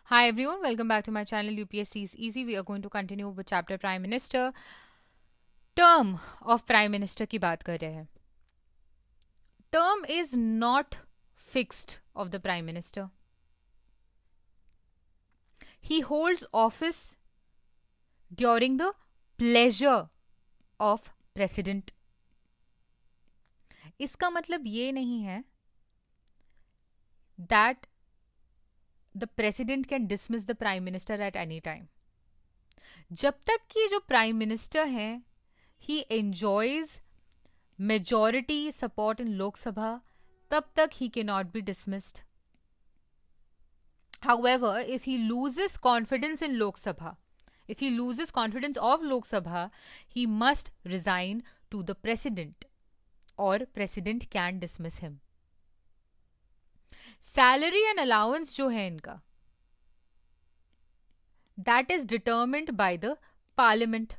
Hi everyone, welcome back to my channel UPSC is Easy. We are going to continue with chapter Prime Minister. Term of Prime Minister की बात कर रहे हैं. Term is not fixed of the Prime Minister. He holds office during the pleasure of President. इसका मतलब ये नहीं है that the President can dismiss the Prime Minister at any time. जब तक कि जो प्राइम मिनिस्टर हैं he enjoys majority support in Lok Sabha तब तक he can not be dismissed. However, if he loses confidence in Lok Sabha, if he loses confidence of Lok Sabha, he must resign to the president or president can dismiss him. Salary and allowance जो है इनका, that is determined by the parliament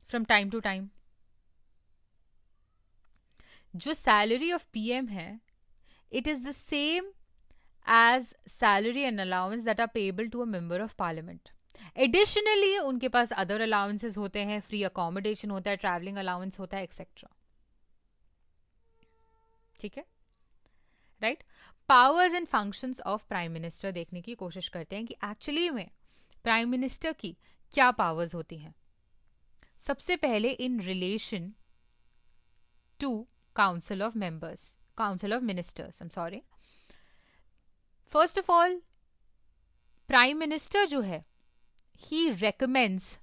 from time to time. जो salary of PM है, it is the same as salary and allowance that are payable to a member of parliament. Additionally, उनके पास other allowances होते हैं, free accommodation होता है, traveling allowance होता है, etc. ठीक है, right? Powers and functions of prime minister देखने की कोशिश करते हैं कि एक्चुअली में प्राइम मिनिस्टर की क्या पावर्स होती हैं. सबसे पहले in relation to council of members, council of ministers, I am sorry. First of all, prime minister जो है he recommends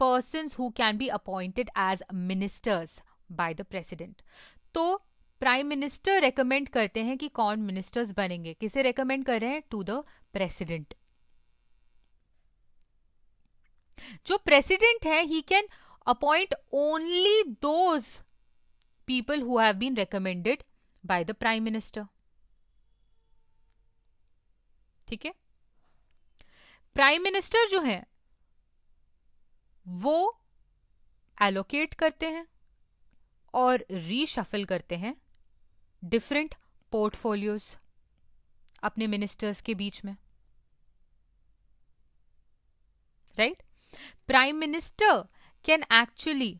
persons who can be appointed as ministers by the president. तो prime minister recommend करते हैं कि कौन ministers बनेंगे. किसे recommend कर रहे हैं? To the president. जो प्रेसिडेंट है ही can appoint only those people who have been recommended by the prime minister. ठीक है. प्राइम मिनिस्टर जो है वो एलोकेट करते हैं और रीशफल करते हैं डिफरेंट पोर्टफोलियोज अपने मिनिस्टर्स के बीच में. Right? Prime minister can actually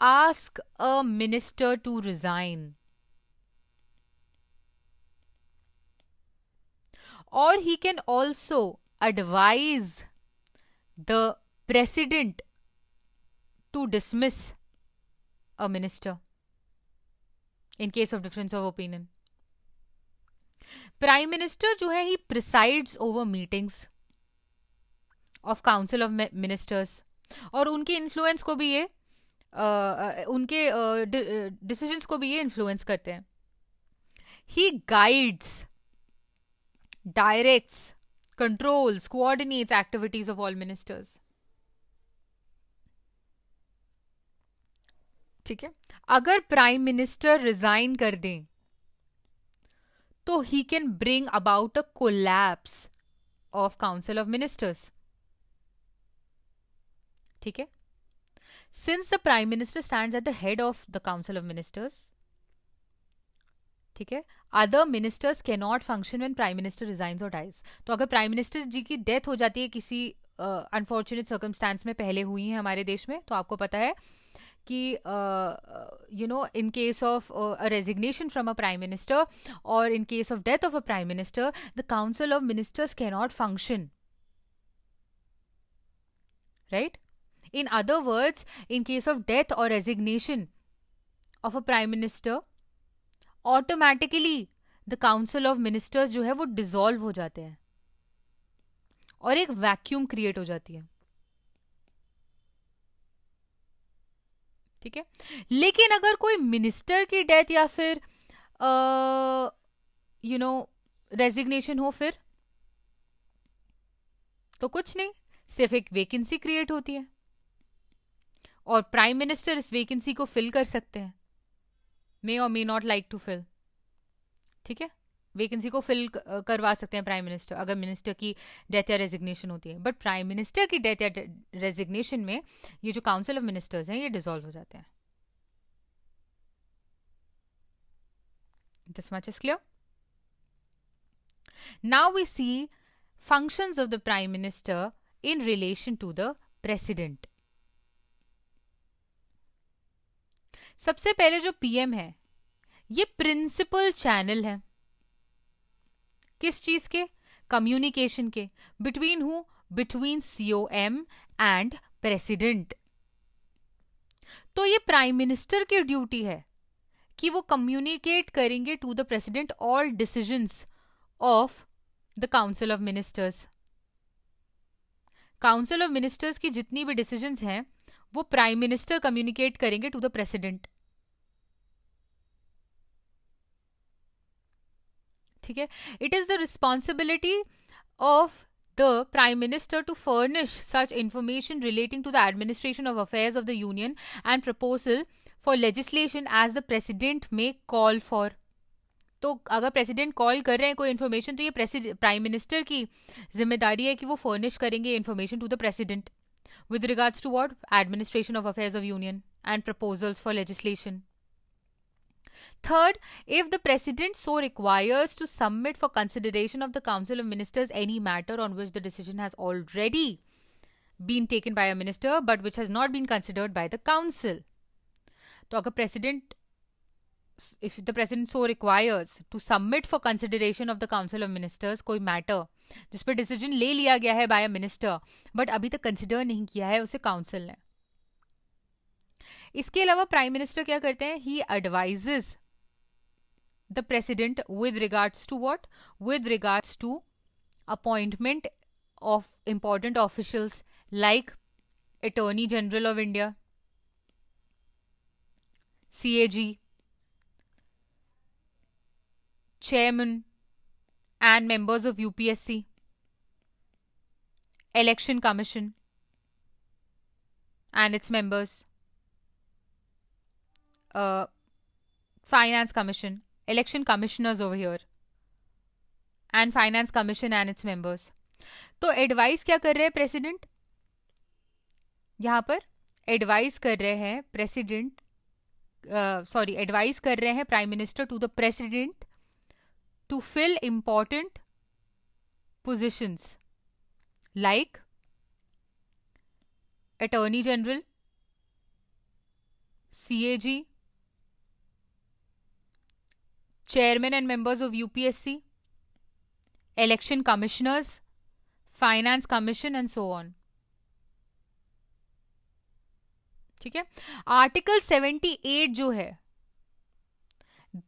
ask a minister to resign, और he can also advise the president to dismiss a minister in case of difference of opinion. Prime Minister जो है he presides over meetings of Council of Ministers, और उनके influence को भी ये उनके decisions को भी ये इन्फ्लुएंस करते हैं. He guides, directs, controls, coordinates activities of all ministers. ठीक है. अगर प्राइम मिनिस्टर रिजाइन कर दें तो he can bring about a collapse of council of ministers. ठीक है. Since the prime minister stands at the head of the council of ministers, ठीक है, other ministers can not function when prime minister resigns और dies. तो अगर prime minister जी की death हो जाती है किसी अनफॉर्चुनेट सर्कमस्टांस में, पहले हुई है हमारे देश में, तो आपको पता है कि you know in case of a resignation from a prime minister और in case of death of a prime minister, the council of ministers can not function. Right? In other words, in case of death और resignation of a prime minister, automatically the council of ministers जो है वो dissolve हो जाते हैं और एक vacuum create हो जाती है. ठीक है. लेकिन अगर कोई मिनिस्टर की डेथ या फिर यू नो रेजिग्नेशन हो, फिर तो कुछ नहीं, सिर्फ एक वेकेंसी क्रिएट होती है और प्राइम मिनिस्टर इस वेकेंसी को फिल कर सकते हैं, मे और may not like to fill. ठीक है. वेकेंसी को फिल करवा सकते हैं प्राइम मिनिस्टर अगर मिनिस्टर की डेथ या रेजिग्नेशन होती है. बट प्राइम मिनिस्टर की डेथ या रेजिग्नेशन में ये जो काउंसिल ऑफ मिनिस्टर्स हैं ये डिसॉल्व हो जाते हैं. This much is clear. Now we see functions of the Prime Minister in relation to the President. सबसे पहले जो पीएम है ये प्रिंसिपल चैनल है किस चीज के? कम्युनिकेशन के. Between who? Between COM and president. तो ये प्राइम मिनिस्टर की ड्यूटी है कि वो कम्युनिकेट करेंगे to the president all decisions of the council of ministers. Council of ministers की जितनी भी डिसीजंस हैं वो प्राइम मिनिस्टर कम्युनिकेट करेंगे टू द प्रेसिडेंट. ठीक है. It is the responsibility of the Prime Minister to furnish such information relating to the administration of affairs of the Union and proposal for legislation as the President may call for. तो अगर president call कर रहे हैं कोई information तो ये prime minister की जिम्मेदारी है कि वो फर्निश करेंगे information to the president with regards to what? Administration of affairs of union and proposals for legislation. Third, if the president so requires to submit for consideration of the council of ministers any matter on which the decision has already been taken by a minister but which has not been considered by the council. तो अगर president, if the president so requires to submit for consideration of the council of ministers कोई matter जिस पर decision ले लिया गया है by a minister but अभी तक consider नहीं किया है उसे council ने. इसके अलावा प्राइम मिनिस्टर क्या करते हैं? He advises the president with regards to what? With regards to appointment of important officials like attorney general of India, CAG, chairman and members of UPSC, election commission and its members, finance commission, election commissioners over here and finance commission and its members. तो advice क्या कर रहे हैं president? यहां पर advice कर रहे हैं प्रेसिडेंट, एडवाइस कर रहे हैं prime minister to the president to fill important positions like Attorney General, CAG, Chairman and members of UPSC, Election Commissioners, Finance Commission and so on. ठीक है. आर्टिकल 78 जो है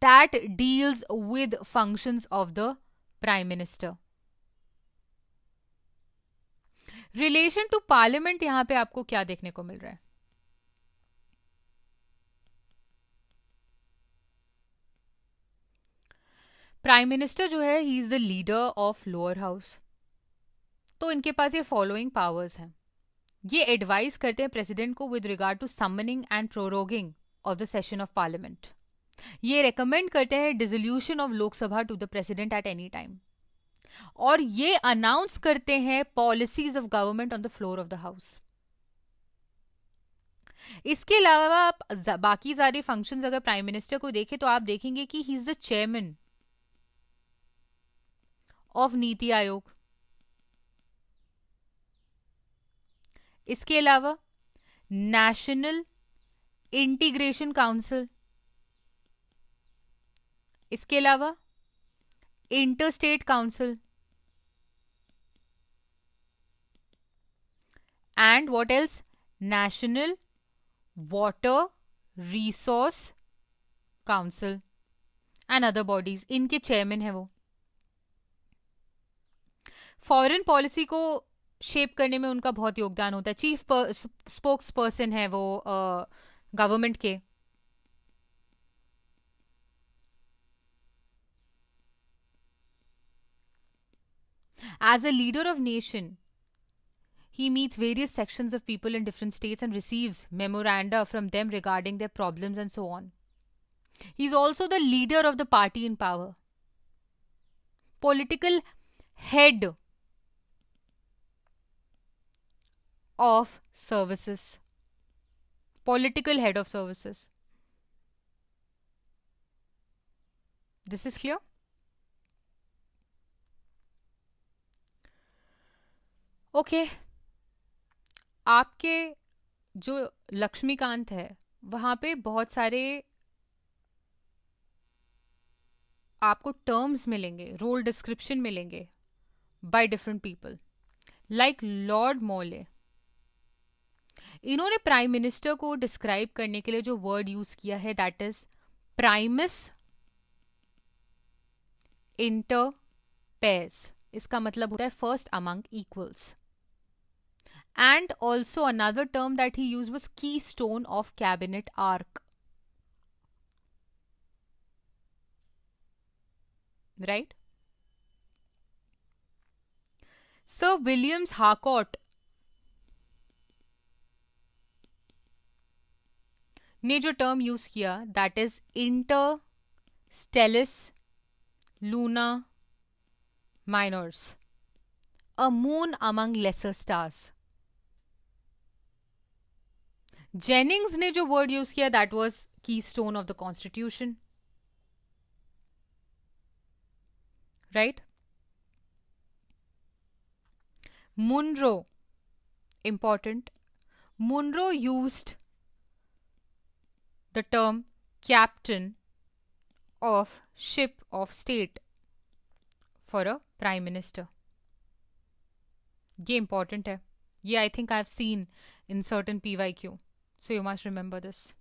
that deals with functions of the Prime Minister. Relation to Parliament यहां पे आपको क्या देखने को मिल रहा है? प्राइम मिनिस्टर जो है he is the leader of lower house. तो इनके पास ये फॉलोइंग पावर्स हैं. ये एडवाइस करते हैं प्रेसिडेंट को with regard to summoning and proroguing of the session of parliament. ये रेकमेंड करते हैं dissolution of Lok Sabha to the president at any time. और ये अनाउंस करते हैं policies of government on the floor of the house. इसके अलावा आप बाकी सारे फंक्शंस अगर प्राइम मिनिस्टर को देखें तो आप देखेंगे कि he is the chairman of NITI Aayog. इसके अलावा नेशनल इंटीग्रेशन काउंसिल, इसके अलावा interstate council and what else? National water resource council and other bodies. इनके चेयरमैन है वो. फॉरेन पॉलिसी को शेप करने में उनका बहुत योगदान होता है. चीफ स्पोक्स पर्सन है वो गवर्नमेंट के. As a leader of nation, he meets various sections of people in different states and receives memoranda from them regarding their problems and so on. He is also the leader of the party in power. Political head of services. Political head of services. This is clear? Okay, आपके जो लक्ष्मीकांत है वहां पे बहुत सारे आपको terms मिलेंगे, role description मिलेंगे by different people, like Lord मोले। इन्होंने प्राइम मिनिस्टर को डिस्क्राइब करने के लिए जो वर्ड यूज किया है that is primus inter pares. इसका मतलब होता है first among equals. And also another term that he use was keystone of cabinet arch, right. Sir Williams Harcourt ने जो टर्म यूज किया that is inter stellas luna minores, a moon among lesser stars. Jennings ने जो word use किया that was keystone of the constitution, right. Munro, important, Munro used the term captain of ship of state for a prime minister. ये important है, ये I think I've seen in certain PYQ, so you must remember this.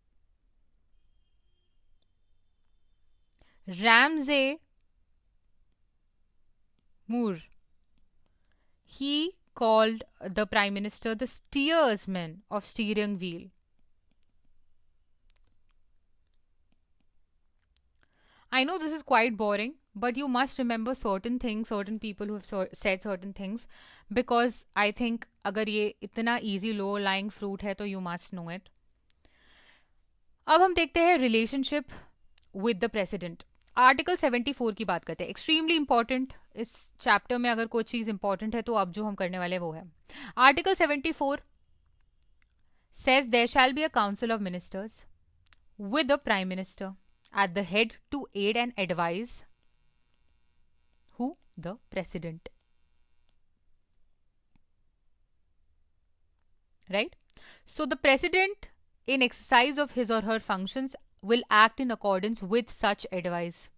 Ramsay Moore, he called the prime minister the steersman of steering wheel. I know this is quite boring, but you must remember certain things, certain people who have said certain things, because I think अगर ये इतना easy low lying fruit है तो you must know it. अब हम देखते हैं relationship with the president. Article 74 की बात करते हैं, एक्सट्रीमली इंपॉर्टेंट। इस चैप्टर में अगर कोई चीज इंपॉर्टेंट है तो अब जो हम करने वाले वो है article 74 says there shall be a council of ministers with the prime minister at the head to aid and advise who? The president. Right? So the president in exercise of his or her functions will act in accordance with such advice.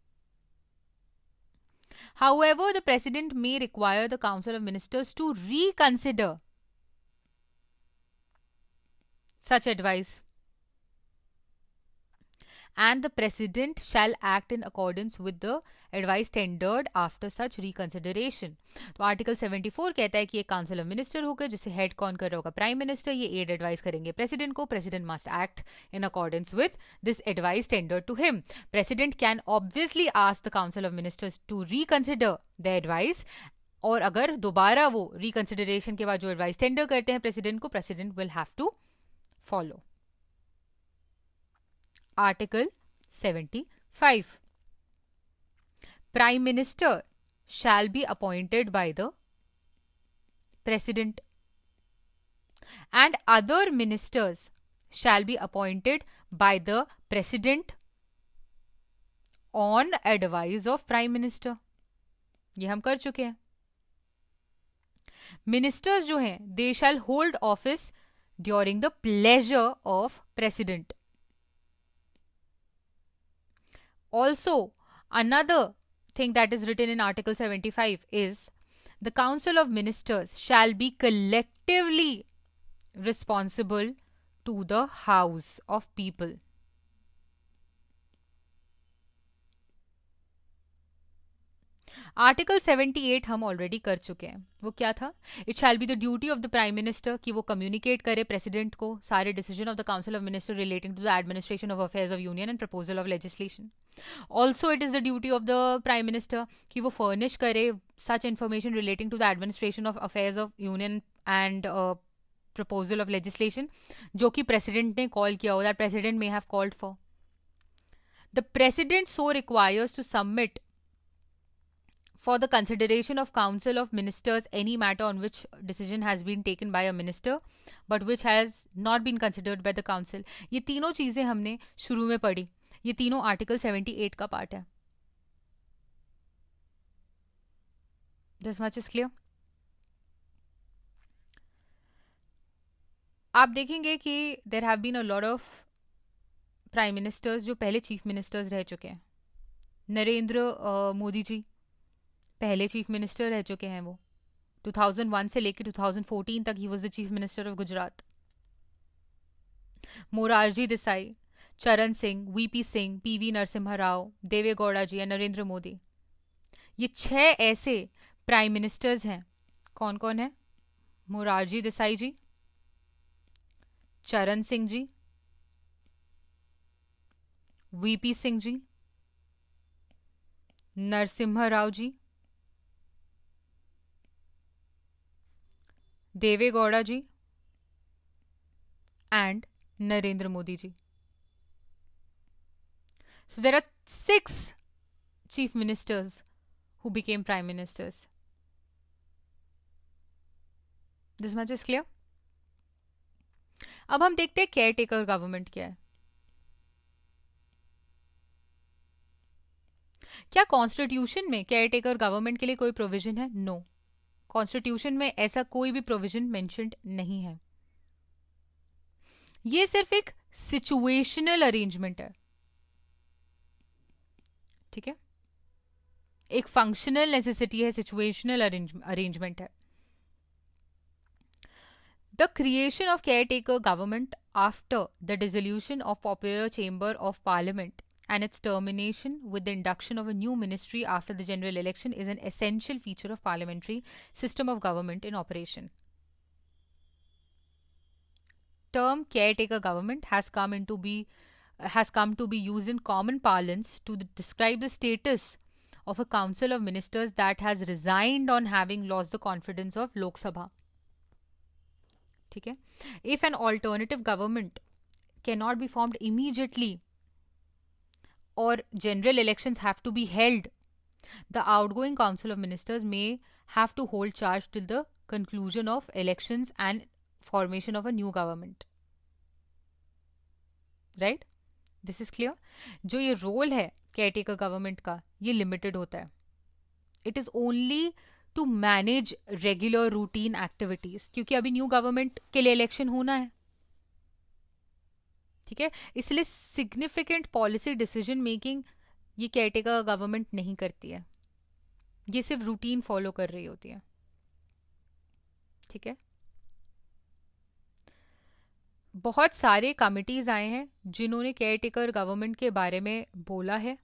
However, the president may require the council of ministers to reconsider such advice, and the president shall act in accordance with the advice tendered after such reconsideration. तो article 74 कहता है कि एक council of minister होगा जिसे head कौन कर रहा होगा? Prime minister. ये एड एडवाइस करेंगे प्रेसिडेंट को। President must act in accordance with this advice tendered to him. President can obviously ask the council of ministers to reconsider the advice, और अगर दोबारा वो रिकंसिडरेशन के बाद जो एडवाइस टेंडर करते हैं प्रेसिडेंट को, president will have to follow. Article 75. Prime Minister shall be appointed by the President, and other ministers shall be appointed by the President on advice of Prime Minister. ये हम कर चुके हैं। Ministers जो हैं they shall hold office during the pleasure of President. Also, another thing that is written in Article 75 is the Council of Ministers shall be collectively responsible to the House of People. Article 78 हम already कर चुके हैं। वो क्या था? It shall be the duty of the prime minister कि वो communicate करे प्रेसिडेंट को सारे decision of the council of minister relating to the administration of affairs of union and proposal of legislation. Also it is the duty of the prime minister कि वो furnish करे such information relating to the administration of affairs of union and proposal of legislation जो कि president ने call किया हो, that president may have called for. The president so requires to submit for the consideration of council of ministers any matter on which decision has been taken by a minister but which has not been considered by the council. ये तीनों चीजें हमने शुरू में पढ़ी, ये तीनों article 78 का पार्ट है। This much is clear. आप देखेंगे कि there have been a lot of prime ministers जो पहले चीफ मिनिस्टर्स रह चुके हैं. नरेंद्र मोदी जी पहले चीफ मिनिस्टर रह चुके हैं. वो 2001 से लेकर 2014 तक he was the chief minister of Gujarat. Morarji Desai, चरण सिंह, वीपी सिंह, पीवी नरसिम्हा राव, देवे गौड़ा जी और नरेंद्र मोदी, ये 6 ऐसे प्राइम मिनिस्टर्स हैं. कौन कौन है? Morarji Desai ji, Charan Singh ji, VP Singh ji, Narasimha Rao ji, Deve Gowda ji and Narendra Modi ji. So there are 6 chief ministers who became prime ministers. This much is clear. अब हम देखते हैं केयर टेकर गवर्नमेंट क्या है. क्या कॉन्स्टिट्यूशन में केयर टेकर गवर्नमेंट के लिए कोई प्रोविजन है? नो. कॉन्स्टिट्यूशन में ऐसा कोई भी प्रोविजन मेंशन्ड नहीं है. ये सिर्फ एक सिचुएशनल अरेंजमेंट है. ठीक है, एक फंक्शनल नेसेसिटी है, सिचुएशनल अरेंजमेंट है. The creation of caretaker government after the dissolution of popular chamber of parliament and its termination with the induction of a new ministry after the general election is an essential feature of parliamentary system of government in operation. Term caretaker government has come to be used in common parlance to describe the status of a council of ministers that has resigned on having lost the confidence of Lok Sabha. ठीक है. If an alternative government cannot be formed immediately or general elections have to be held, the outgoing council of ministers may have to hold charge till the conclusion of elections and formation of a new government. Right? This is clear. जो ये role है caretaker government का, ये limited होता है. It is only to manage regular routine activities, क्योंकि अभी new government के लिए इलेक्शन होना है. ठीक है, इसलिए सिग्निफिकेंट पॉलिसी डिसीजन मेकिंग ये केयरटेकर गवर्नमेंट नहीं करती है. ये सिर्फ रूटीन फॉलो कर रही होती है. ठीक है, बहुत सारे कमिटीज आए हैं जिन्होंने केयरटेकर गवर्नमेंट के बारे में बोला है.